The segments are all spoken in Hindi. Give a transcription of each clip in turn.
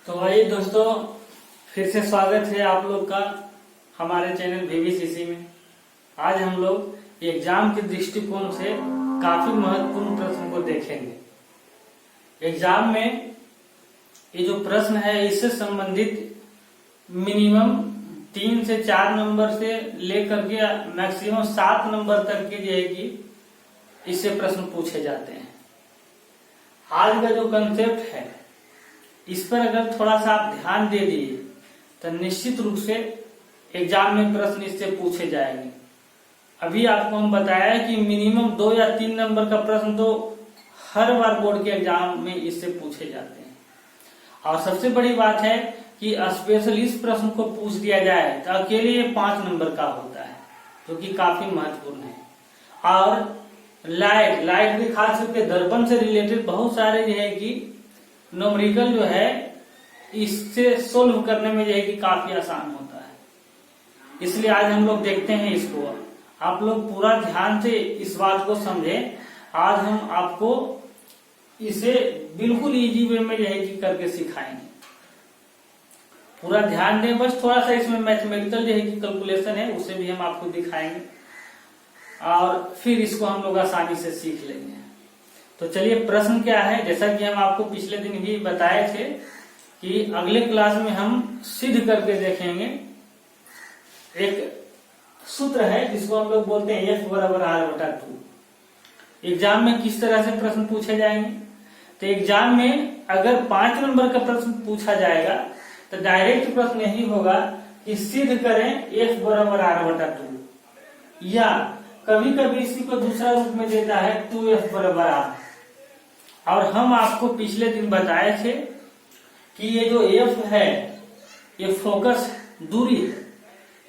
तो आइए दोस्तों, फिर से स्वागत है आप लोग का हमारे चैनल VVCC में। आज हम लोग एग्जाम के दृष्टिकोण से काफी महत्वपूर्ण प्रश्न को देखेंगे। एग्जाम में ये जो प्रश्न है इससे संबंधित मिनिमम 3 से 4 नंबर से लेकर के मैक्सिमम 7 नंबर तक के जो है कि इससे प्रश्न पूछे जाते हैं। आज का जो कंसेप्ट है इस पर अगर थोड़ा सा आप ध्यान दे दिए तो निश्चित रूप से एग्जाम में प्रश्न इससे पूछे जाएंगे। अभी आपको हम बताया कि मिनिमम 2 या 3 नंबर का प्रश्न तो हर बार बोर्ड के एग्जाम में इससे पूछे जाते हैं। और सबसे बड़ी बात है कि स्पेशल इस प्रश्न को पूछ दिया जाए तो अकेले ये 5 नंबर का होता है, जो कि काफी महत्वपूर्ण है। और लाइट भी खास करके दर्पण से रिलेटेड बहुत सारे जो है कि न्यूमेरिकल जो है इससे सोल्व करने में जो है कि काफी आसान होता है। इसलिए आज हम लोग देखते हैं इसको। आप लोग पूरा ध्यान से इस बात को समझें। आज हम आपको इसे बिल्कुल इजी वे में जो है कि करके सिखाएंगे। पूरा ध्यान दें, बस थोड़ा सा इसमें मैथमेटिकल जो है कि कैलकुलेशन है उसे भी हम आपको दिखाएंगे और फिर इसको हम लोग आसानी से सीख लेंगे। तो चलिए प्रश्न क्या है, जैसा कि हम आपको पिछले दिन भी बताए थे कि अगले क्लास में हम सिद्ध करके देखेंगे। एक सूत्र है जिसको हम लोग बोलते हैं F बराबर R/2। एग्जाम में किस तरह से प्रश्न पूछे जाएंगे, तो एग्जाम में अगर 5 नंबर का प्रश्न पूछा जाएगा तो डायरेक्ट प्रश्न यही होगा कि सिद्ध करें F बराबर R/2, या कभी कभी इसी को दूसरा रूप में देता है 2F बराबर R। और हम आपको पिछले दिन बताए थे कि ये जो F है ये फोकस दूरी है,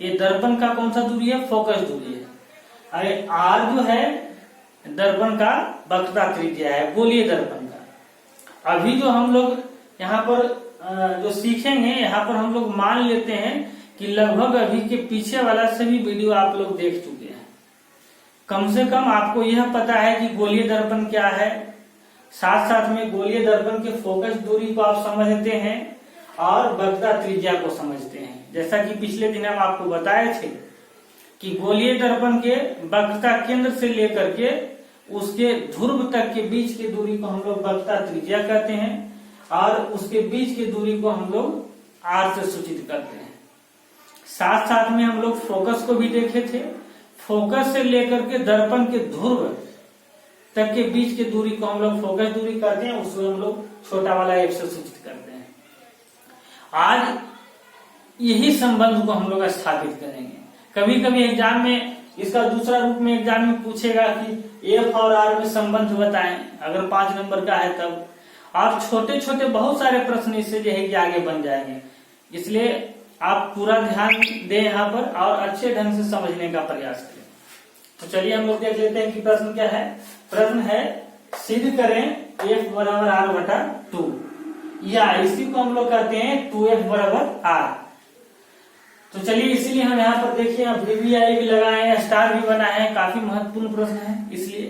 ये दर्पण का कौन सा दूरी है, फोकस दूरी है। अरे R जो है दर्पण का वक्रता त्रिज्या है, गोलीय दर्पण का। अभी जो हम लोग यहाँ पर जो सीखेंगे, यहाँ पर हम लोग मान लेते हैं कि लगभग अभी के पीछे वाला सभी वीडियो आप लोग देख चुके हैं। कम से कम आपको यह पता है कि गोलीय दर्पण क्या है, साथ साथ में गोलीय दर्पण के फोकस दूरी को आप समझते हैं और वक्रता त्रिज्या को समझते हैं। जैसा कि पिछले दिन हम आपको बताए थे कि गोलीय दर्पण के वक्रता केंद्र से लेकर के उसके ध्रुव तक के बीच की दूरी को हम लोग वक्रता त्रिज्या कहते हैं और उसके बीच की दूरी को हम लोग R से सूचित करते हैं। साथ साथ में हम लोग फोकस को भी देखे थे। फोकस से लेकर के दर्पण के ध्रुव तक के बीच की दूरी को हम लोग फोकस दूरी करते हैं, उसको हम लोग छोटा वाला F से सूचित करते हैं। आज यही संबंध को हम लोग स्थापित करेंगे। कभी कभी एग्जाम में इसका दूसरा रूप में एग्जाम में पूछेगा कि F और R में संबंध बताएं, अगर 5 नंबर का है तब। और छोटे छोटे बहुत सारे प्रश्न इससे जो है कि आगे बन जाएंगे। इसलिए आप पूरा ध्यान दें यहाँ पर और अच्छे ढंग से समझने का प्रयास करें। तो चलिए हम लोग देख लेते हैं कि प्रश्न क्या है। प्रश्न है सिद्ध करें F बराबर R/2, या इसी को हम लोग कहते हैं 2F बराबर R। तो चलिए इसीलिए हम यहाँ पर देखिए VVI भी लगाए हैं, स्टार भी बना है, काफी महत्वपूर्ण प्रश्न है इसलिए।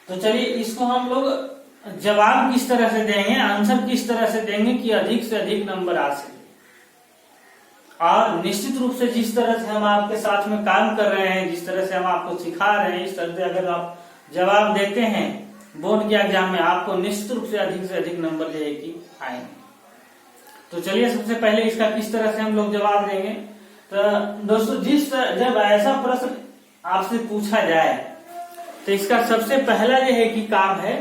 तो चलिए इसको हम लोग जवाब किस तरह से देंगे, आंसर किस तरह से देंगे कि अधिक से अधिक नंबर आ सके। और निश्चित रूप से जिस तरह से हम आपके साथ में काम कर रहे हैं, जिस तरह से हम आपको सिखा रहे हैं, इस तरह से अगर आप जवाब देते हैं बोर्ड के एग्जाम में, आपको निश्चित रूप से अधिक नंबर जो है कि आएंगे। तो चलिए सबसे पहले इसका किस तरह से हम लोग जवाब देंगे। तो दोस्तों जब ऐसा प्रश्न आपसे पूछा जाए तो इसका सबसे पहला जो है कि काम है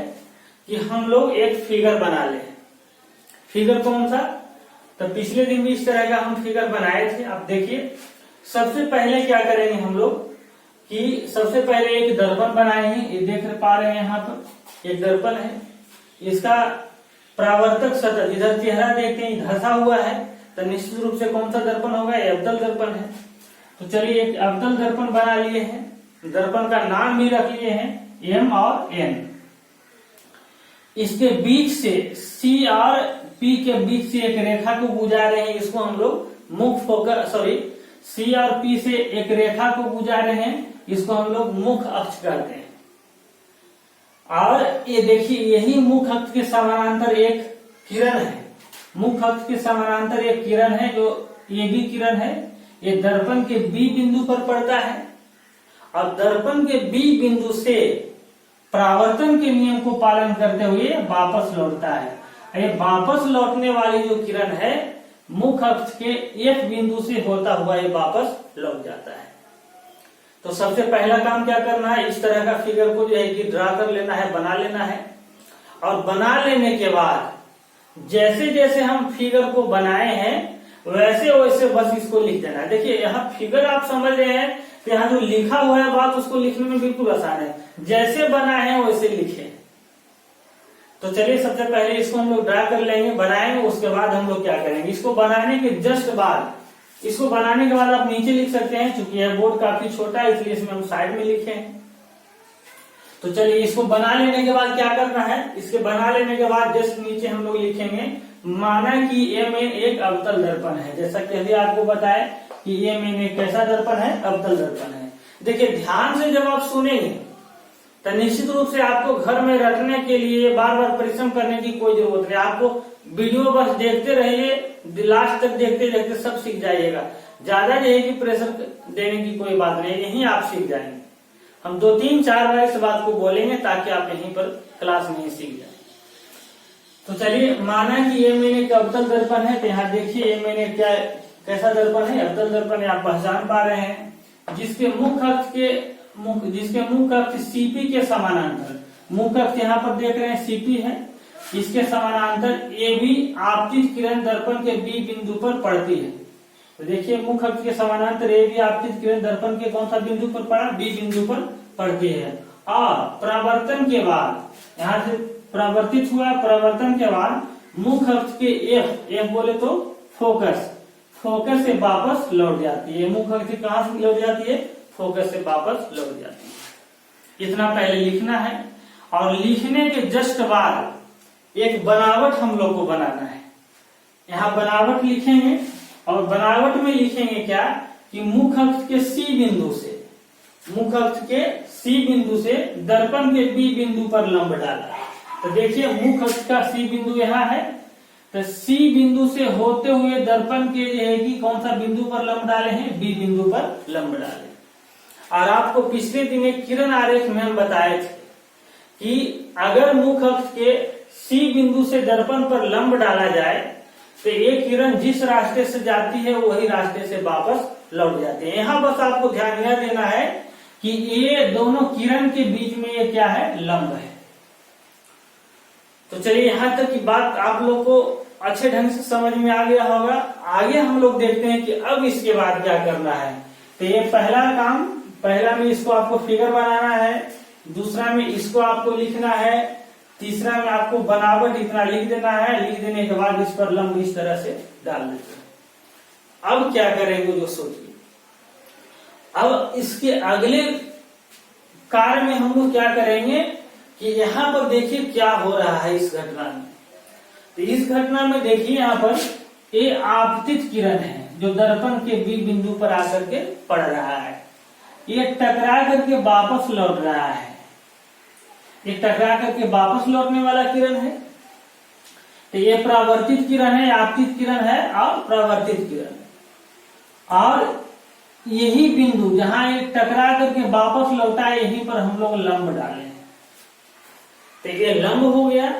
कि हम लोग एक फिगर बना लें। फिगर कौन सा, तो पिछले दिन भी इस तरह का हम फिगर बनाए थे। अब देखिए सबसे पहले क्या करेंगे हम लोग कि सबसे पहले एक दर्पण बनाए हैं, ये देख पा रहे हैं यहाँ पर एक दर्पण है। इसका परावर्तक सतह इधर चेहरा देखते हैं धंसा हुआ है, तो निश्चित रूप से कौन सा दर्पण होगा, ये अवतल दर्पण है। तो चलिए एक अवतल दर्पण बना लिए हैं, दर्पण का नाम भी रख लिए हैं M और N। इसके बीच से C और P के बीच से एक रेखा को गुजारे हैं, इसको हम लोग मुख फोकस C और P से एक रेखा को गुजारे हैं, इसको हम लोग मुख अक्ष कहते हैं। और ये देखिए यही मुख अक्ष के समानांतर एक किरण है, मुख्य अक्ष के समानांतर एक किरण है जो ये भी किरण है, ये दर्पण के बी बिंदु पर पड़ता है और दर्पण के बी बिंदु से परावर्तन के नियम को पालन करते हुए वापस लौटता है। ये वापस लौटने वाली जो किरण है मुख्य अक्ष के एफ बिंदु से होता हुआ ये वापस लौट जाता है। तो सबसे पहला काम क्या करना है, इस तरह का फिगर को जो है कि ड्रा कर लेना है, बना लेना है। और बना लेने के बाद जैसे जैसे हम फिगर को बनाए हैं वैसे वैसे बस इसको लिख देना है। देखिए यहाँ फिगर आप समझ रहे हैं, तो यहाँ जो लिखा हुआ है बात उसको लिखने में बिल्कुल आसान है, जैसे बना है वैसे लिखे। तो चलिए सबसे पहले इसको हम लोग ड्रा कर लेंगे, बनाएंगे, उसके बाद हम लोग क्या करेंगे, इसको बनाने के जस्ट बाद, इसको बनाने के बाद आप नीचे लिख सकते हैं, क्योंकि यह बोर्ड काफी छोटा है इसलिए इसमें हम साइड में लिखे हैं। तो चलिए इसको बना लेने के बाद क्या करना है, इसके बना लेने के बाद जस्ट नीचे हम लोग लिखेंगे माना कि ए में एक अवतल दर्पण है। जैसा कि अभी आपको बताया कि ए में एक कैसा दर्पण है, अवतल दर्पण है। देखिए ध्यान से जब आप सुनेंगे तो निश्चित रूप से आपको घर में रखने के लिए बार बार परिश्रम करने की कोई जरूरत नहीं। आपको वीडियो बस देखते रहिए, लास्ट तक देखते देखते सब सीख जाइएगा। ज्यादा जो है कि प्रेशर देने की कोई बात नहीं, यही आप सीख जाएंगे। हम 2-3-4 बार इस बात को बोलेंगे ताकि आप यहीं पर क्लास में ही सीख जाए। तो चलिए माना कि ये मैंने एक अवतल दर्पण है, तो यहाँ देखिए ये मैंने क्या कैसा दर्पण है, अवतल दर्पण है, आप पहचान पा रहे हैं, जिसके मुख्य अक्ष सीपी के समानांतर, मुख्य अक्ष यहाँ पर देख रहे हैं सीपी है, इसके समानांतर ए भी आपतित किरण दर्पण के बी बिंदु पर पड़ती है। तो देखिए मुख्य अक्ष के समानांतर ए भी आपतित किरण दर्पण के कौन सा बिंदु पर पड़ा, बी बिंदु पर पड़ती है। और परावर्तन के बाद यहाँ से परावर्तित हुआ, परावर्तन के बाद मुख्य अक्ष के एफ बोले तो फोकस से वापस लौट जाती है। मुख्य अक्ष कहाँ से लौट जाती है, फोकस से वापस लौट जाती है। इतना पहले लिखना है और लिखने के जस्ट बाद एक बनावट हम लोग को बनाना है। यहाँ बनावट लिखेंगे और बनावट में लिखेंगे क्या कि मुख्य अक्ष के सी बिंदु से, मुख्य अक्ष के सी बिंदु से दर्पण के बी बिंदु पर लंब डाला। तो देखिए मुख्य अक्ष का सी बिंदु यहाँ है, तो सी बिंदु से होते हुए दर्पण के जो है कि कौन सा बिंदु पर लंब डाले हैं, बी बिंदु पर लंब डाले। और आपको पिछले दिन एक किरण आरेख में हम बताए थे कि अगर मुख्य अक्ष के सी बिंदु से दर्पण पर लंब डाला जाए तो ये किरण जिस रास्ते से जाती है वही रास्ते से वापस लौट जाती है। यहाँ बस आपको ध्यान यह देना है कि ये दोनों किरण के बीच में ये क्या है, लंब है। तो चलिए यहाँ तक की बात आप लोग को अच्छे ढंग से समझ में आ गया होगा। आगे हम लोग देखते हैं कि अब इसके बाद क्या करना है। तो ये पहला काम, पहला में इसको आपको फिगर बनाना है, दूसरा में इसको आपको लिखना है, तीसरा में आपको बनावट इतना लिख देना है। लिख देने के बाद इस पर लंब इस तरह से डाल देते हैं। अब क्या करेंगे जो सोचिए। अब इसके अगले कार्य में हम लोग क्या करेंगे कि यहाँ पर देखिए क्या हो रहा है इस घटना में। तो इस घटना में देखिए यहाँ पर ये आपतित किरण है जो दर्पण के बी बिंदु पर आकर के पड़ रहा है। ये टकरा करके वापस लौट रहा है, ये टकरा करके वापस लौटने वाला किरण है। तो ये परावर्तित किरण है, आपतित किरण है और परावर्तित किरण। और यही बिंदु जहां ये टकरा करके वापस लौटा है यहीं पर हम लोग लंब डाले हैं। तो ये लंब हो गया।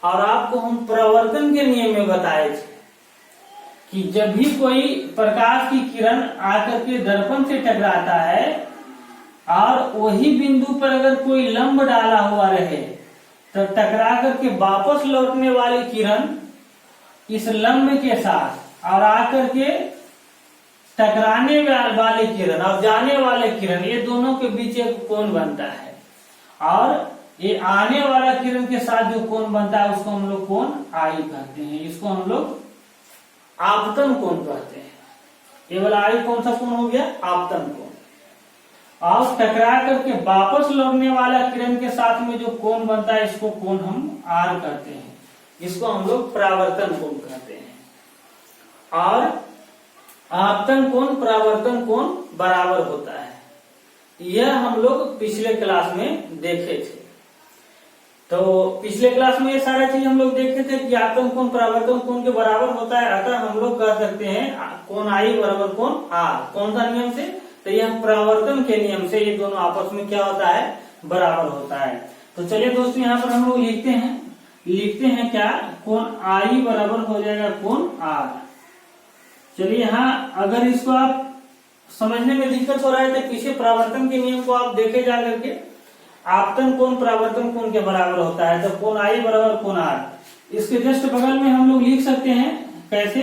और आपको हम परावर्तन के नियम में बताए थे कि जब भी कोई प्रकाश की किरण आकर के दर्पण से टकराता है और वही बिंदु पर अगर कोई लंब डाला हुआ रहे तो टकरा करके वापस लौटने वाली किरण इस लंब के साथ और आकर के टकराने वाले किरण और जाने वाले किरण, ये दोनों के बीच एक कोण बनता है। और ये आने वाला किरण के साथ जो कोण बनता है उसको हम लोग कोण आई कहते हैं। इसको हम लोग आपतन कोण कहते हैं। ये वाला आई कौन सा कोण हो गया, आपतन कोण। और टकरा करके वापस लौटने वाला किरण के साथ में जो कोण बनता है इसको कोण हम आर कहते हैं। इसको हम लोग परावर्तन कोण कहते हैं। और आपतन कोण परावर्तन कोण बराबर होता है, यह हम लोग पिछले क्लास में देखे थे। तो पिछले क्लास में ये सारा चीज हम लोग देखे थे कि आतंक कोण परावर्तन कोण के बराबर होता है, अतः हम लोग कह सकते हैं कोण आई बराबर कोण आर। कौन सा नियम से? तो यह परावर्तन के नियम से ये दोनों आपस में क्या होता है? बराबर होता है। तो चलिए दोस्तों यहाँ पर हम लोग लिखते हैं क्या? कोण आई बराबर हो जाएगा कोण आर। चलिए यहाँ अगर इसको आप समझने में दिक्कत हो रहा है तो पीछे परावर्तन के नियम को आप देखे जा करके। आपतन कोण परावर्तन कोण के बराबर होता है, तो कोण आई बराबर कोण आर। इसके जस्ट बगल में हम लोग लिख सकते हैं कैसे?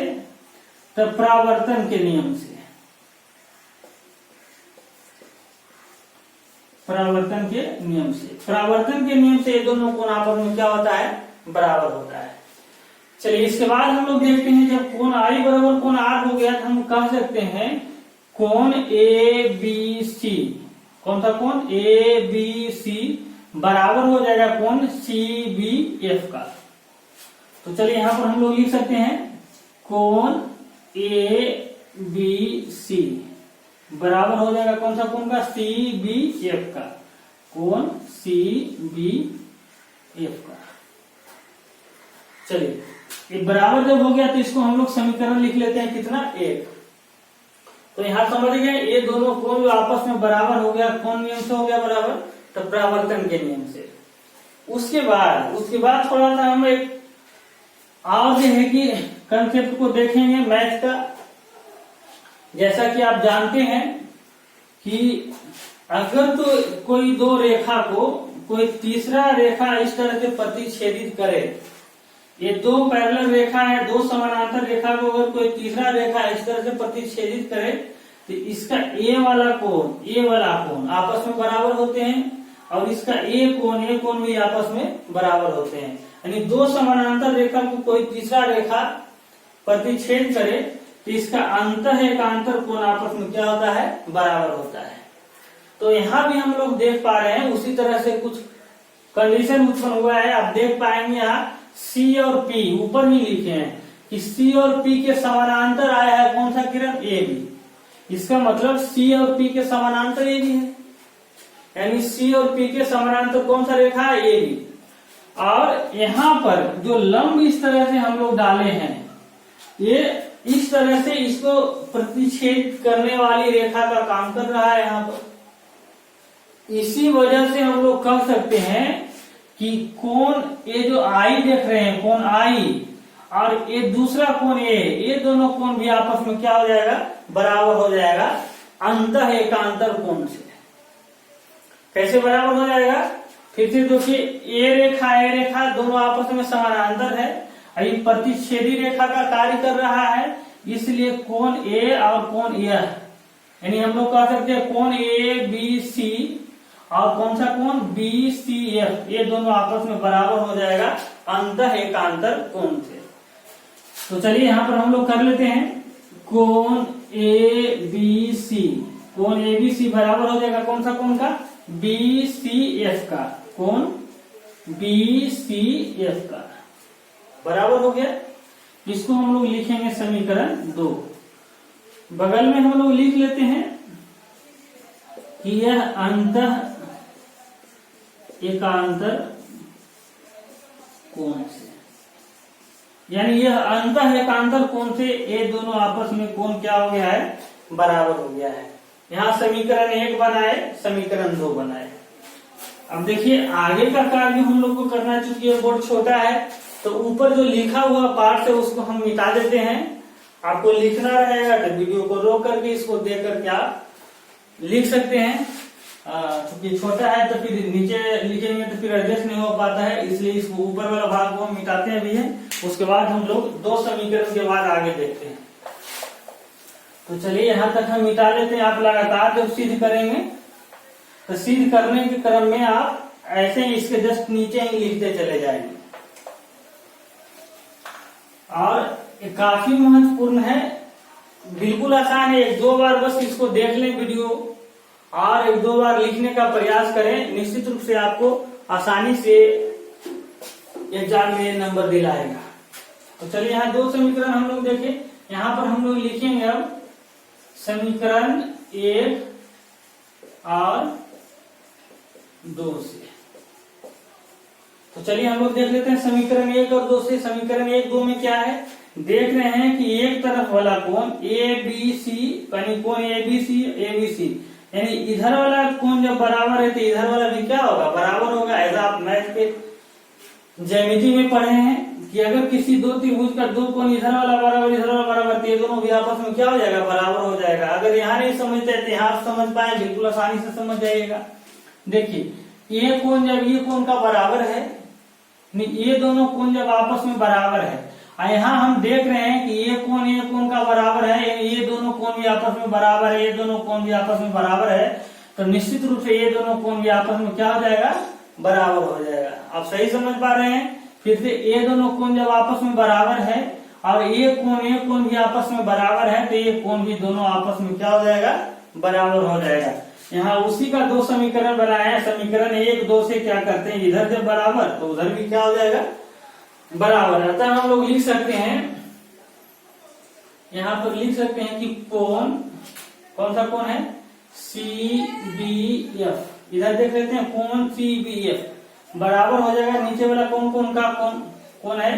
तो परावर्तन के नियम से, परावर्तन के नियम से ये दोनों कोण आपस में क्या होता है? बराबर होता है। चलिए इसके बाद हम लोग देखते हैं जब कोण आई बराबर कोण आर हो गया तो हम कह सकते हैं कोण ए बी सी। कौन सा कोण? ए बी सी बराबर हो जाएगा कोण सी बी एफ का। तो चलिए यहाँ पर हम लोग लिख सकते हैं कोण ए बी सी बराबर हो जाएगा कौन सा कोण का? सी बी एफ का। कोण सी बी एफ का। चलिए ये बराबर जब हो गया तो इसको हम लोग समीकरण लिख लेते हैं कितना? 1। तो यहां समझ गए ये दोनों कोण जो आपस में बराबर हो गया, कौन नियम से हो गया बराबर? तो परावर्तन के नियम से। उसके बाद थोड़ा सा हम एक और जो है कि कंसेप्ट को देखेंगे मैथ का। जैसा कि आप जानते हैं कि अगर तो कोई दो रेखा को कोई तीसरा रेखा इस तरह से प्रतिच्छेदित करे, ये दो पैरेलल रेखा है, दो समानांतर रेखा को अगर कोई तीसरा रेखा इस तरह से प्रतिच्छेदित करे तो इसका ए वाला कोण आपस में बराबर होते हैं और इसका ए कोण भी आपस में बराबर होते हैं। यानी दो समानांतर रेखा को कोई तीसरा रेखा प्रतिच्छेद करे तो इसका एकांतर कोण आपस में क्या होता है? बराबर होता है। तो यहाँ भी हम लोग देख पा रहे हैं उसी तरह से कुछ कंडीशन उत्पन्न हुआ है। आप देख पाएंगे यहाँ C और P ऊपर ही लिखे हैं कि C और P के समानांतर आया है कौन सा किरण? A B. इसका मतलब C और P के समानांतर ए बी है, यानी C और P के समानांतर कौन सा रेखा है? A B. और यहाँ पर जो लंब इस तरह से हम लोग डाले हैं, ये इस तरह से इसको प्रतिच्छेद करने वाली रेखा का काम कर रहा है यहाँ पर। इसी वजह से हम लोग कह सकते हैं कि कोण ये जो आई देख रहे हैं, कोण आई और ये दूसरा कोण ए, ये दोनों कोण भी आपस में क्या हो जाएगा? बराबर हो जाएगा अंतः एकांतर कोण से। कैसे बराबर हो जाएगा? फिर से देखिए ए रेखा दोनों आपस में समानांतर है, ये प्रतिच्छेदी रेखा का कार्य कर रहा है, इसलिए कोण ए और कोण ए, यानी हम लोग कह सकते हैं कोण ए बी सी और कौन सा कोण? बी सी एफ, ये दोनों आपस में बराबर हो जाएगा अंतः एकांतर कोण से। तो चलिए यहाँ पर हम लोग कर लेते हैं कोण ए बी सी। कोण ए बी सी बराबर हो जाएगा कौन सा कोण का? बी सी एफ का। कोण बी सी एफ का बराबर हो गया। इसको हम लोग लिखेंगे समीकरण 2। बगल में हम लोग लिख लेते हैं कि यह अंतः एकांतर कोण से, यानी यह अंतः एकांतर कोण से ये दोनों आपस में कोण क्या हो गया है? बराबर हो गया है। यहाँ समीकरण 1 बनाए, समीकरण 2 बनाए। अब देखिए आगे का कार्य हम लोग को करना, चूंकि ये बोर्ड छोटा है तो ऊपर जो लिखा हुआ पार्ट है उसको हम मिटा देते हैं। आपको लिखना रहेगा तो वीडियो को रोक करके इसको देख करके आप लिख सकते हैं। क्योंकि छोटा है तो फिर नीचे लिखेंगे तो फिर एडजस्ट नहीं हो पाता है, इसलिए इसको ऊपर वाला भाग को हम मिटाते हैं भी है। उसके बाद हम लोग 2 समीकरण के बाद आगे देखते हैं। तो चलिए यहाँ तक हम मिटा लेते हैं। आप लगातार जब सिद्ध करेंगे तो सिद्ध करने के क्रम में आप ऐसे ही इसके जस्ट नीचे ही लिखते चले जाएंगे। और ये काफी महत्वपूर्ण है, बिल्कुल आसान है। 1-2 बार बस इसको देख लें वीडियो और 1-2 बार लिखने का प्रयास करें, निश्चित रूप से आपको आसानी से एग्जाम में नंबर दिलाएगा। तो चलिए यहाँ 2 समीकरण हम लोग देखें। यहाँ पर हम लोग लिखेंगे अब समीकरण 1 और 2 से। तो चलिए हम लोग देख लेते हैं समीकरण 1 और 2 से। समीकरण 1 2 में क्या है, देख रहे हैं कि एक तरफ वाला कोण ए बी सी, यानी कोण ए बी सी, यानी इधर वाला कोण जब बराबर है तो इधर वाला भी क्या होगा, बराबर होगा। ऐसा आप मैथ के ज्यामिति में पढ़े हैं कि अगर किसी दो त्रिभुज का दो कोण इधर वाला बराबर इधर वाला बराबर, तो ये दोनों भी आपस में क्या हो जाएगा, बराबर हो जाएगा। अगर यहाँ नहीं समझते तो यहाँ समझ पाए, बिल्कुल आसानी से समझ जाइएगा। देखिए ये कोण जब ये कोण का बराबर है, ये दोनों कोण जब आपस में बराबर है, यहाँ हम देख रहे हैं कि ये कोण का बराबर है, ये दोनों कोण भी आपस में बराबर है, ये दोनों कोण भी आपस में बराबर है, तो निश्चित रूप से ये दोनों कोण भी आपस में क्या हो जाएगा, बराबर हो जाएगा। आप सही समझ पा रहे हैं। फिर से ये दोनों कोण जब आपस में बराबर है और ये कोण भी आपस में बराबर है, तो ये कोण भी दोनों आपस में क्या हो जाएगा, बराबर हो जाएगा। यहाँ उसी का दो समीकरण बनाए हैं। समीकरण 1 2 से क्या करते हैं, इधर जब बराबर तो उधर भी क्या हो जाएगा, बराबर। अतः हम लोग लिख सकते हैं, यहाँ पर लिख सकते हैं कि कोण, कौन सा कोण है, CBF। इधर देख लेते हैं कोण CBF बराबर हो जाएगा नीचे वाला कोण का कोण है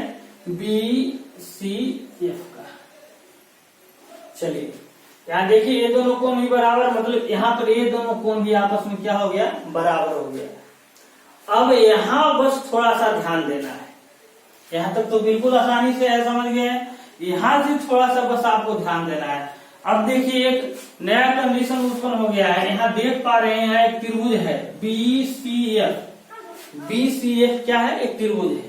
BCF का। चलिए यहाँ देखिए ये दोनों कोण भी बराबर, मतलब यहाँ पर ये दोनों कोण भी आपस में क्या हो गया, बराबर हो गया। अब यहाँ बस थोड़ा सा ध्यान देना है। यहाँ तक तो बिल्कुल आसानी से है, समझ गए। यहाँ से थोड़ा सा बस आपको ध्यान देना है। अब देखिए एक नया कंडीशन उत्पन्न हो गया है। यहाँ देख पा रहे हैं एक त्रिभुज है BCF क्या है, एक त्रिभुज है।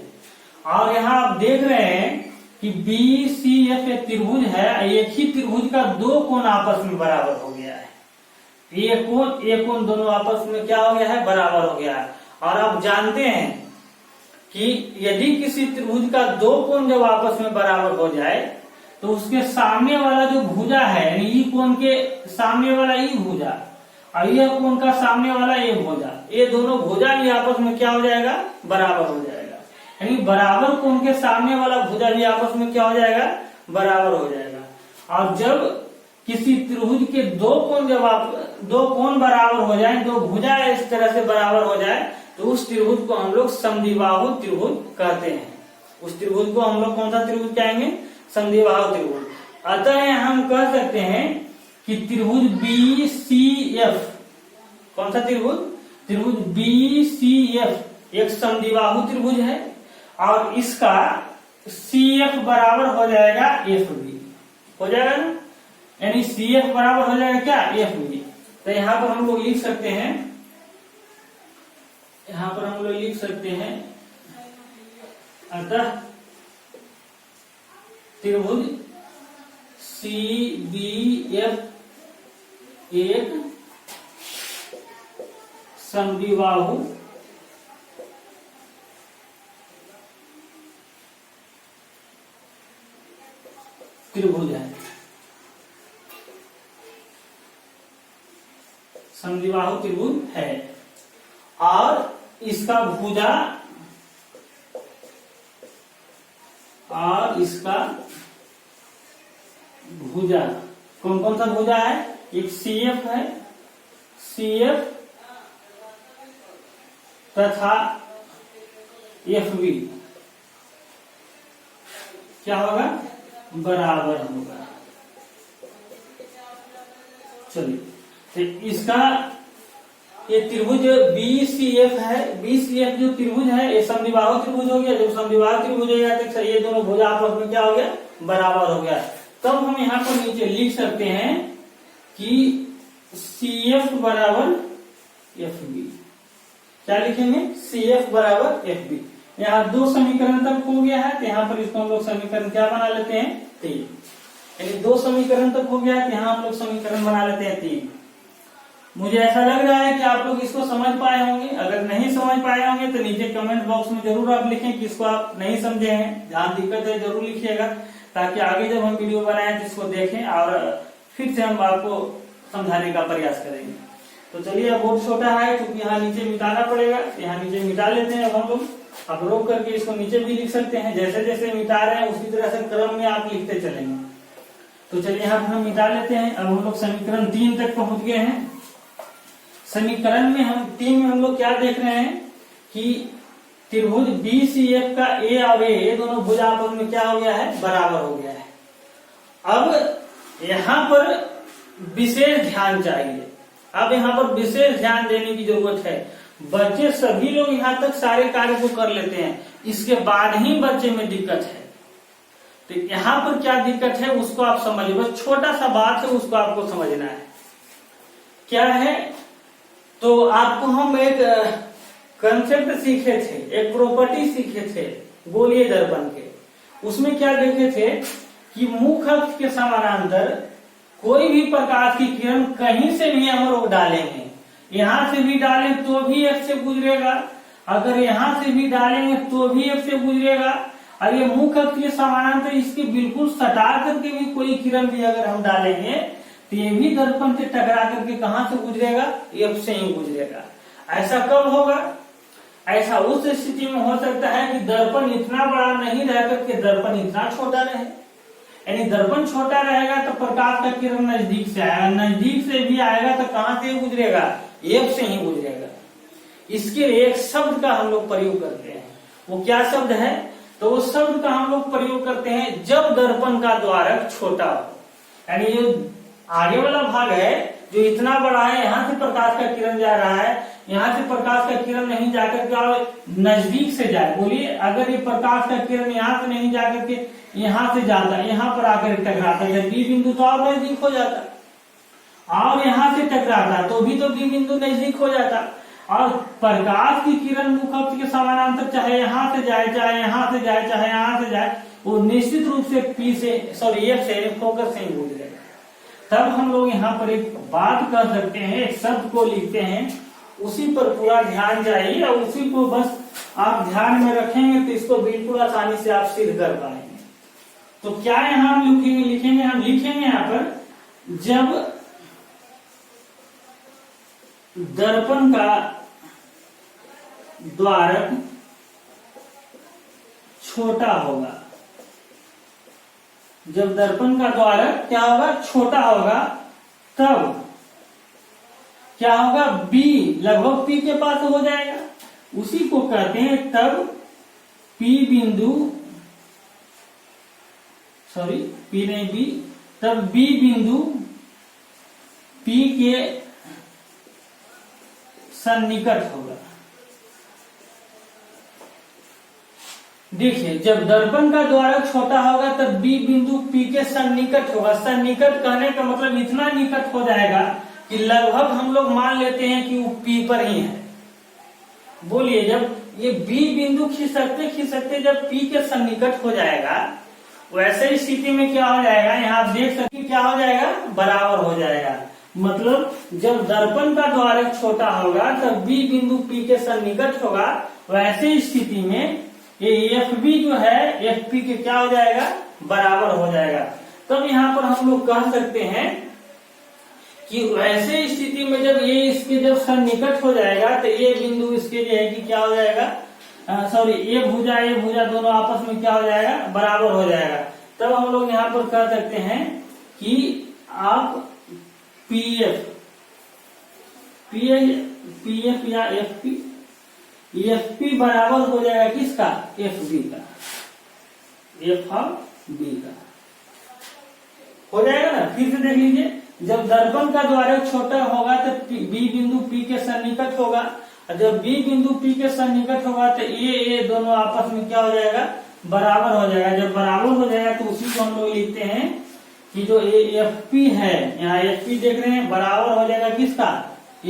और यहाँ आप देख रहे हैं कि BCF एक त्रिभुज है, एक ही त्रिभुज का दो कोण आपस में बराबर हो गया है। ये कोण दोनों आपस में क्या हो गया है, बराबर हो गया है। और आप जानते हैं कि यदि किसी त्रिभुज का दो कोण जब आपस में बराबर हो जाए तो उसके सामने वाला जो भुजा है, यानी ई कोण के सामने वाला ई भुजा और यह कोण का सामने वाला ये भुजा, ये दोनों भुजा भी आपस में क्या हो जाएगा, बराबर हो जाएगा। यानी बराबर कोण के सामने वाला भुजा भी आपस में क्या हो जाएगा, बराबर हो जाएगा। और जब किसी त्रिभुज के दो कोण बराबर हो जाए, दो भुजा इस तरह से बराबर हो जाए, तो उस त्रिभुज को हम लोग समद्विबाहु त्रिभुज कहते हैं। उस त्रिभुज को हम लोग कौन सा त्रिभुज कहेंगे, समद्विबाहु त्रिभुज। अतः हम कह सकते हैं कि त्रिभुज BCF, कौन सा त्रिभुज BCF एक समद्विबाहु त्रिभुज है और इसका CF बराबर हो जाएगा FB, हो जाएगा ना। यानी CF बराबर हो जाएगा क्या, FB। तो यहाँ पर हम लोग लिख सकते हैं, अतः त्रिभुज CBF एक समद्विबाहु त्रिभुज है, समद्विबाहु त्रिभुज है। और इसका भुजा और इसका भुजा कौन कौन सा भुजा है, एक CF है, CF तथा FB क्या होगा, बराबर होगा। चलिए तो इसका ये त्रिभुज BCF है, BCF जो त्रिभुज है ये समद्विबाहु त्रिभुज हो गया। जब समद्विबाहु त्रिभुज हो गया तो ये दोनों भुजा आपस में क्या हो गया, बराबर हो गया। तब हम यहाँ पर नीचे लिख सकते हैं कि CF बराबर FB। क्या लिखेंगे, CF बराबर FB। यहाँ दो समीकरण तक हो गया है, तो यहाँ पर इसको हम लोग समीकरण क्या बना लेते हैं, 3। यानी दो समीकरण तक हो गया है, तो यहाँ हम लोग समीकरण बना लेते हैं 3। मुझे ऐसा लग रहा है कि आप लोग इसको समझ पाए होंगे। अगर नहीं समझ पाए होंगे तो नीचे कमेंट बॉक्स में जरूर आप लिखें कि इसको आप नहीं समझे हैं, जहाँ दिक्कत है जरूर लिखिएगा, ताकि आगे जब हम वीडियो बनाएं तो इसको देखें और फिर से हम आपको समझाने का प्रयास करेंगे। तो चलिए, अब बहुत छोटा है क्योंकि यहाँ नीचे मिटाना पड़ेगा, यहाँ नीचे मिटा लेते हैं। अब हम लोग आप रोक करके इसको नीचे भी लिख सकते हैं, जैसे जैसे मिटा रहे हैं उसी तरह से क्रम में आप लिखते चलेंगे। तो चलिए यहाँ पर हम मिटा लेते हैं। अब हम लोग समीकरण 3 तक पहुंच गए हैं। समीकरण में हम 3 में हम लोग क्या देख रहे हैं कि त्रिभुज BCF का ए और ए दोनों भुजा आपस में क्या हो गया है, बराबर हो गया है। अब यहाँ पर विशेष ध्यान चाहिए, अब यहाँ पर विशेष ध्यान देने की जरूरत है। बच्चे सभी लोग यहाँ तक सारे कार्य को कर लेते हैं, इसके बाद ही बच्चे में दिक्कत है। तो यहाँ पर क्या दिक्कत है उसको आप समझिए, बस छोटा सा बात है उसको आपको समझना है। क्या है, तो आपको हम एक कंसेप्ट सीखे थे, एक प्रॉपर्टी सीखे थे गोलीय दर्पण के। उसमें क्या देखे थे कि मुख्य अक्ष के समानांतर कोई भी प्रकाश की किरण कहीं से भी हम लोग डालेंगे, यहां से भी डालें तो भी F से गुजरेगा, अगर यहां से भी डालेंगे तो भी F से गुजरेगा, और ये मुख्य अक्ष के समानांतर इसके बिल्कुल सटा करके भी कोई किरण भी अगर हम डालेंगे तो ये भी दर्पण से टकरा करके कहां से गुजरेगा, F से ही गुजरेगा। ऐसा कब होगा, ऐसा उस स्थिति में हो सकता है कि दर्पण इतना बड़ा नहीं रह करके दर्पण इतना छोटा रहे, यानी दर्पण छोटा रहेगा तो प्रकाश का किरण नजदीक से आएगा, नजदीक से भी आएगा तो कहां से गुजरेगा, F से ही गुजरेगा। इसके एक शब्द का हम लोग प्रयोग करते हैं, वो क्या शब्द है, तो उस शब्द का हम लोग प्रयोग करते हैं जब दर्पण का द्वारक छोटा हो, यानी ये आगे वाला भाग है जो इतना बड़ा है, यहाँ से प्रकाश का किरण जा रहा है, यहाँ से प्रकाश का किरण नहीं जाकर के नजदीक से जाए। बोलिए अगर ये प्रकाश का किरण यहाँ से नहीं जाकर के यहाँ से जाता, यहाँ पर आकर टकराता, जब बी बिंदु तो और नजदीक हो जाता, और यहाँ से टकराता तो भी तो बी बिंदु नजदीक हो जाता। और प्रकाश की किरण मुख्य अक्ष के समानांतर चाहे यहाँ से जाए, चाहे यहाँ से जाए, चाहे यहाँ से जाए, वो निश्चित रूप से F से फोकस से ही गुजरेगा। तब हम लोग यहाँ पर एक बात कर सकते हैं, एक शब्द को लिखते हैं, उसी पर पूरा ध्यान चाहिए और उसी को बस आप ध्यान में रखेंगे तो इसको बिल्कुल आसानी से आप सिद्ध कर पाएंगे। तो क्या यहाँ हम लिखेंगे हम लिखेंगे यहाँ पर जब दर्पण का द्वारक छोटा होगा, जब दर्पण का द्वारक क्या होगा, छोटा होगा, तब क्या होगा, B लगभग P के पास हो जाएगा, उसी को कहते हैं तब P बिंदु, सॉरी P नहीं B, तब B बिंदु P के सन्निकट होगा। देखिए जब दर्पण का द्वारक छोटा होगा तब B बिंदु P के सन्निकट होगा। सन्निकट कहने का मतलब इतना निकट हो जाएगा कि लगभग हम लोग मान लेते हैं कि वो P पर ही है। बोलिए जब ये B बिंदु खिसकते जब P के सन्निकट हो जाएगा, वैसे स्थिति में क्या हो जाएगा, यहाँ आप देख सकते क्या हो जाएगा, बराबर हो जाएगा। मतलब जब दर्पण का द्वारक छोटा होगा तब B बिंदु P के सन्निकट होगा, वैसे स्थिति में ये FB जो है FP के क्या हो जाएगा, बराबर हो जाएगा। तब यहाँ पर हम लोग कह सकते हैं कि वैसे स्थिति में जब ये इसके जब सन्निकट हो जाएगा तो ये बिंदु इसके जो है कि क्या हो जाएगा, सॉरी ये भुजा दोनों आपस में क्या हो जाएगा, बराबर हो जाएगा। तब हम लोग यहाँ पर कह सकते हैं कि आप PF या FP बराबर हो जाएगा किसका, FB का, FB का हो जाएगा ना। फिर से देख लीजिए, जब दर्पण का द्वारक छोटा होगा तो B बिंदु P के सन्निकट होगा, और जब B बिंदु P के सन्निकट होगा तो ये दोनों आपस में क्या हो जाएगा, बराबर हो जाएगा। जब बराबर हो जाएगा तो उसी को हम लोग लिखते हैं कि जो FP है, यहाँ FP देख रहे हैं, बराबर हो जाएगा किसका,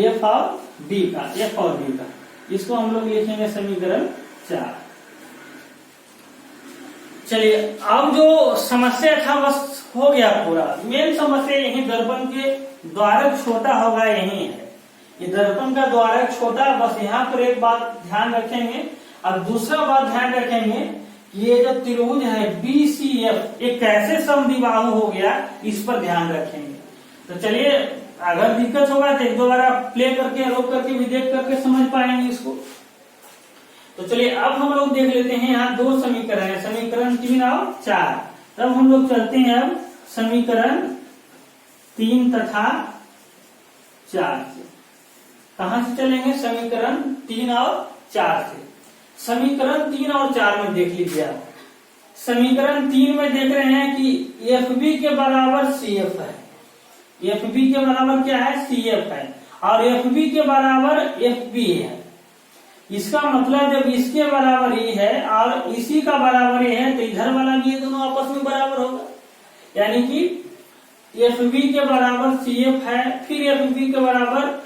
F और B का। इसको हम लोग लिखेंगे समीकरण 4। चलिए अब जो समस्या था बस हो गया पूरा। मेन समस्या यही दर्पण के द्वारक छोटा होगा, यही है, ये दर्पण का द्वारक छोटा। बस यहाँ पर एक बात ध्यान रखेंगे, और दूसरा बात ध्यान रखेंगे कि ये जो त्रिभुज है BCF ये कैसे समद्विबाहु हो गया, इस पर ध्यान रखेंगे। तो चलिए अगर दिक्कत होगा तो एक दो बार आप प्ले करके रोक करके भी देख करके समझ पाएंगे इसको। तो चलिए अब हम लोग देख लेते हैं, यहाँ दो समीकरण है, समीकरण 3 और 4। तब हम लोग चलते हैं अब समीकरण 3 तथा 4 से। कहां से चलेंगे, समीकरण 3 और 4 से। समीकरण 3 और 4 में देख लीजिए आप। समीकरण 3 में देख रहे हैं कि एफ बी के बराबर सी एफ है। एफ बी के बराबर क्या है? सी एफ है। और एफ बी के बराबर एफ बी है। इसका मतलब जब इसके बराबर ये है और इसी का बराबर ये है तो इधर वाला भी ये दोनों आपस में बराबर होगा। यानी कि एफ बी के बराबर सी एफ है, फिर एफ बी के बराबर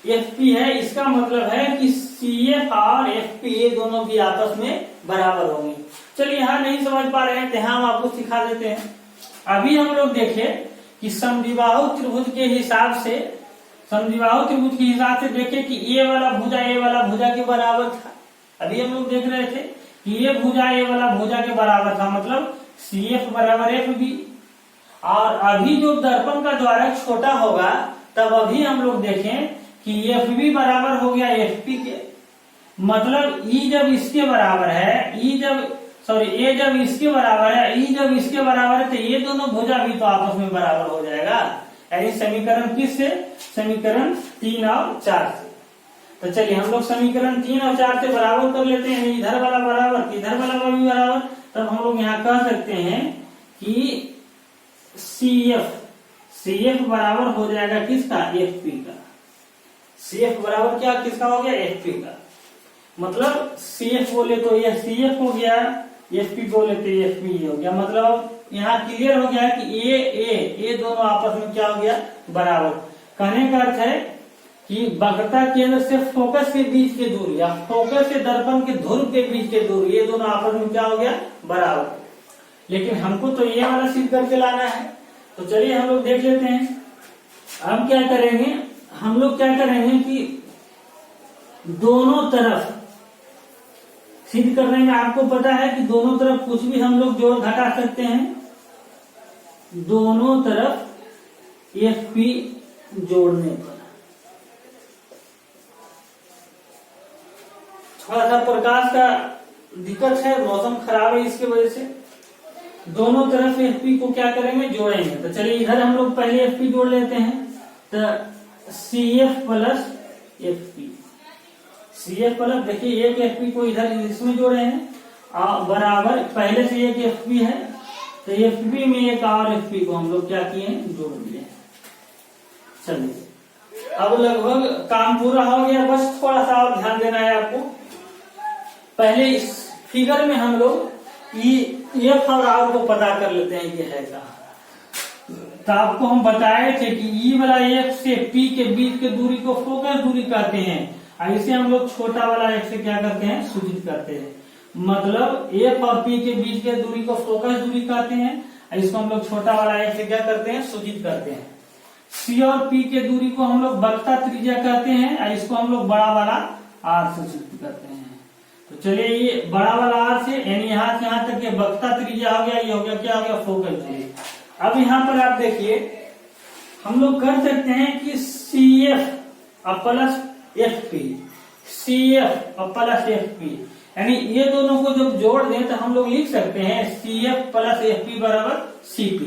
एफ पी है। इसका मतलब है कि सी एफ और एफ पी ये दोनों भी आपस में बराबर होंगे। चलिए यहाँ नहीं समझ पा रहे हैं तो यहाँ हम आपको सिखा देते हैं। अभी हम लोग देखें कि समद्विबाहु त्रिभुज के हिसाब से, समद्विबाहु त्रिभुज के हिसाब से देखें कि ये वाला भुजा के बराबर था। अभी हम लोग देख रहे थे कि ये भुजा ये वाला भुजा के बराबर था, मतलब सी एफ बराबर एफ बी। और अभी जो दर्पण का द्वारक छोटा होगा तब अभी हम लोग देखें कि एफ बी बराबर हो गया एफ पी के। मतलब ई जब इसके बराबर है, ए जब इसके बराबर है, ई जब इसके बराबर है तो ये दोनों भुजा भी तो आपस में बराबर हो जाएगा। यानी समीकरण किससे? समीकरण 3 और 4 से। तो चलिए हम लोग समीकरण 3 और 4 से बराबर कर लेते हैं। इधर वाला बराबर, इधर वाला भी बराबर। तब हम लोग यहाँ कह सकते हैं कि सी एफ बराबर हो जाएगा किसका? एफ पी का। सी एफ बराबर क्या किसका हो गया? एफ पी का। मतलब सी एफ बोले तो ये सी एफ हो गया, एफ पी बोले तो एफ पी हो गया। मतलब यहाँ क्लियर हो गया कि ए दोनों आपस में क्या हो गया? बराबर। कहने का अर्थ है कि वक्रता केंद्र से फोकस के बीच की दूरी या फोकस से दर्पण के ध्रुव के बीच की दूरी, ये दोनों आपस में क्या हो गया? बराबर। लेकिन हमको तो ये वाला सिद्ध करके लाना है, तो चलिए हम लोग देख लेते हैं। हम क्या करेंगे? हम लोग क्या करेंगे कि दोनों तरफ सिद्ध करने में आपको पता है कि दोनों तरफ कुछ भी हम लोग जोड़ घटा सकते हैं। दोनों तरफ एफ पी जोड़ने पर थोड़ा सा प्रकाश का दिक्कत है, मौसम खराब है, इसके वजह से दोनों तरफ एफ पी को क्या करेंगे? जोड़ेंगे। तो चलिए इधर हम लोग पहले एफ पी जोड़ लेते हैं। तो C F plus F P, C F plus, देखिए एक एफ पी को इधर इसमें जोड़े हैं बराबर, पहले से एक एफ पी है तो एफ पी में एक और एफ पी को हम लोग क्या किए? जोड़ दिए। चलिए अब लगभग काम पूरा हो गया, बस थोड़ा सा और ध्यान देना है आपको। पहले इस फिगर में हम लोग एफ और आर को पता कर लेते हैं ये है कहाँ। तो आपको हम बताए थे कि ई वाला एफ से पी के बीच के दूरी को फोकस दूरी कहते हैं, और इसे हम लोग छोटा वाला एफ से क्या करते हैं? सूचित करते हैं। मतलब एफ और पी के बीच के दूरी को फोकस दूरी कहते हैं, और इसको हम लोग छोटा वाला एफ से क्या करते हैं? सूचित करते हैं। सी और पी के दूरी को हम लोग वक्रता त्रिज्या कहते हैं, और इसको हम लोग बड़ा वाला आर से सूचित करते हैं। तो चलिए ये बड़ा वाला आर से, यानी यहाँ से यहाँ तक ये वक्रता त्रिज्या हो गया, ये हो गया क्या हो गया? फोकस दूरी। अब यहाँ पर आप देखिए हम लोग कर सकते हैं कि सी एफ और plus F P, C F और प्लस एफ पी, यानी ये दोनों को जब जोड़ दें तो हम लोग लिख सकते हैं C F plus F P बराबर सी पी।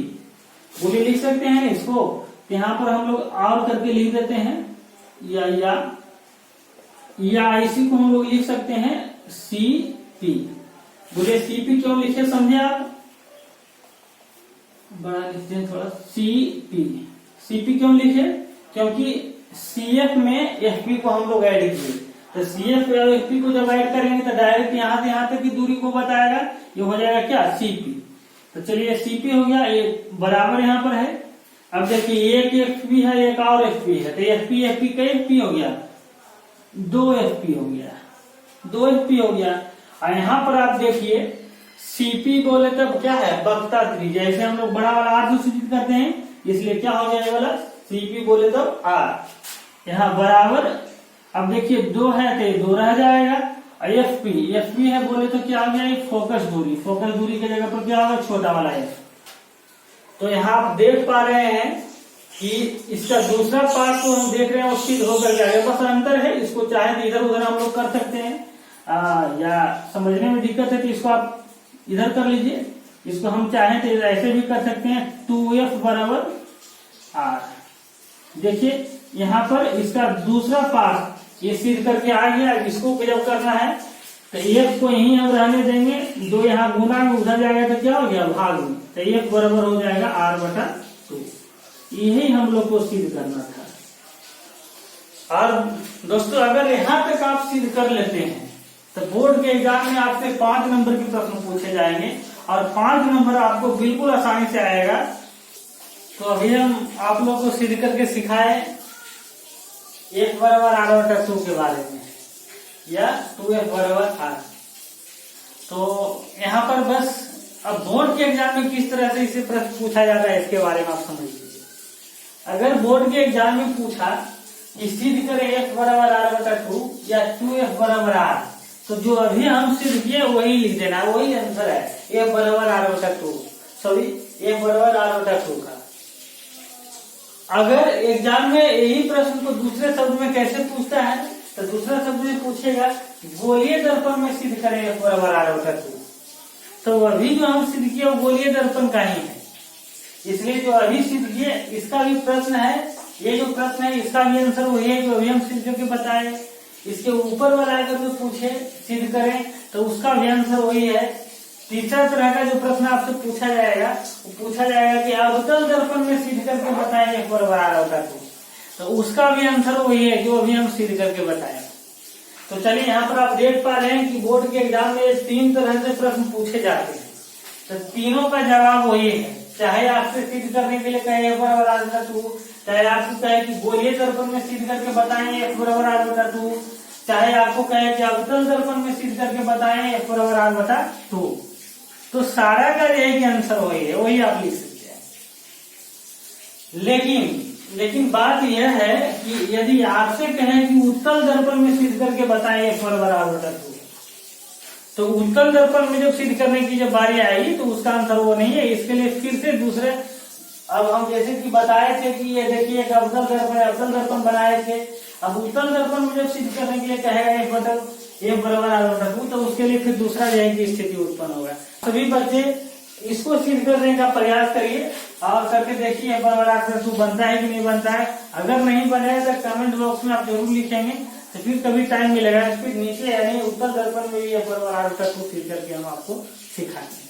बोलिए लिख सकते हैं इसको। यहाँ पर हम लोग और करके लिख देते हैं, या इसी को हम लोग लिख सकते हैं सी पी। बोले सी पी क्यों लिखे समझे आप? बड़ा लिखते हैं थोड़ा। सी पी क्यों लिखे? क्योंकि सी एफ में एफ पी को हम लोग ऐड किए, तो सी एफ और एफ पी को जब ऐड करेंगे तो डायरेक्ट यहाँ से यहाँ तक की दूरी को बताएगा, ये हो जाएगा क्या? C P. तो चलिए सी पी हो गया, ये बराबर यहाँ पर है। अब देखिए एक एफ पी है, एक और एफ पी है, तो एफ पी का एफ पी हो गया, 2 एफ पी हो गया, 2 एफ पी हो गया। और यहाँ पर आप देखिए सीपी बोले तब क्या है? वक्रता त्रिज्या। जैसे हम लोग बड़ा वाला आर से सूचित करते हैं, इसलिए क्या हो जाएगा वाला? सीपी बोले तब आर। यहाँ बराबर, अब देखिए 2 है तो 2 रह जाएगा। एफ पी है बोले तो क्या हो गया? फोकस दूरी, फोकस दूरी की जगह पर क्या होगा? छोटा वाला एफ। तो यहाँ आप देख पा रहे हैं कि इसका दूसरा पार्ट को हम देख रहे हैं उसकी होकर क्या है? बस अंतर है, इसको चाहे तो इधर उधर हम लोग कर सकते हैं, या समझने में दिक्कत है तो इसको आप इधर कर लीजिए। इसको हम चाहें तो ऐसे भी कर सकते हैं, 2f बराबर आर। देखिए यहाँ पर इसका दूसरा पार्ट ये सिद्ध करके आ गया। इसको जब करना है तो एक को यही हम रहने देंगे, 2 यहाँ गुना में उधर जाएगा तो क्या हो गया भाग में, तो 1 बराबर हो जाएगा r/2। यही हम लोग को सिद्ध करना था। और दोस्तों अगर यहाँ तक आप सिद्ध कर लेते हैं तो बोर्ड के एग्जाम में आपसे 5 नंबर के प्रश्न पूछे जाएंगे और 5 नंबर आपको बिल्कुल आसानी से आएगा। तो अभी हम आप लोग को सिद्ध करके सिखाए 1 बराबर r/2 के बारे में या 2f बराबर r। तो यहाँ पर बस अब बोर्ड के एग्जाम में किस तरह से इसे प्रश्न पूछा जाता है इसके बारे में आप समझ लीजिए। अगर बोर्ड के एग्जाम में पूछा कि सिद्ध करें f बराबर r/2 या 2f बराबर r, तो जो अभी हम सिद्ध किए वही लिख देना, वही आंसर है f बराबर r/2, सॉरी f बराबर r/2 का। अगर एग्जाम में यही प्रश्न को दूसरे शब्द में कैसे पूछता है, तो दूसरा शब्द में पूछेगा गोलीय दर्पण में सिद्ध करें f बराबर r/2, तो अभी जो हम सिद्ध किए वो गोलीय दर्पण का ही है, इसलिए जो अभी सिद्ध किए इसका भी प्रश्न है, ये जो प्रश्न है इसका भी आंसर वही है जो अभी हम सिद्ध करके बताए। इसके ऊपर वाला अगर जो पूछे सिद्ध करें तो उसका भी आंसर वही है। तीसरा तरह का जो प्रश्न आपसे पूछा जाएगा वो पूछा जाएगा कि अवतल दर्पण में सिद्ध करके बताएं f बराबर r/2, तो उसका भी आंसर वही है जो अभी हम सिद्ध करके बताए। तो चलिए यहाँ पर आप देख पा रहे हैं कि बोर्ड के एग्जाम में 3 तरह से प्रश्न पूछे जाते हैं, तो तीनों का जवाब वही है। चाहे आपसे सिद्ध करने के लिए कहे f बराबर r/2, चाहे आपको कहे कि गोलीय दर्पण में सिद्ध करके बताएं f बराबर r/2, चाहे आपको कहे कि अवतल दर्पण में सिद्ध करके बताएं f बराबर r/2, तो सारा का यही आंसर वही है, वही आप लिख सकते हैं। लेकिन बात यह है कि यदि आपसे कहें कि उत्तल दर्पण में सिद्ध करके बताएं f बराबर r/2, तो उत्तल दर्पण में जब सिद्ध करने की जब बारी आएगी तो उसका आंसर वो नहीं है। इसके लिए फिर से दूसरे, अब हम जैसे कि बताए थे कि ये देखिए एक अवतल दर्पण बनाए थे, अब उत्तल दर्पण में जब सिद्ध करने के लिए कहेगा f बराबर r/2, तो उसके लिए फिर दूसरा यह की स्थिति उत्पन्न होगा। सभी बच्चे इसको सिद्ध करने का प्रयास करिए और करके देखिए f बराबर r/2 बनता है कि नहीं बनता है। अगर नहीं बने तो कमेंट बॉक्स में आप जरूर लिखेंगे, तो फिर कभी टाइम मिलेगा फिर नीचे यानी उत्तल दर्पण में भी f बराबर r/2 सिद्ध करके हम आपको सिखाएंगे।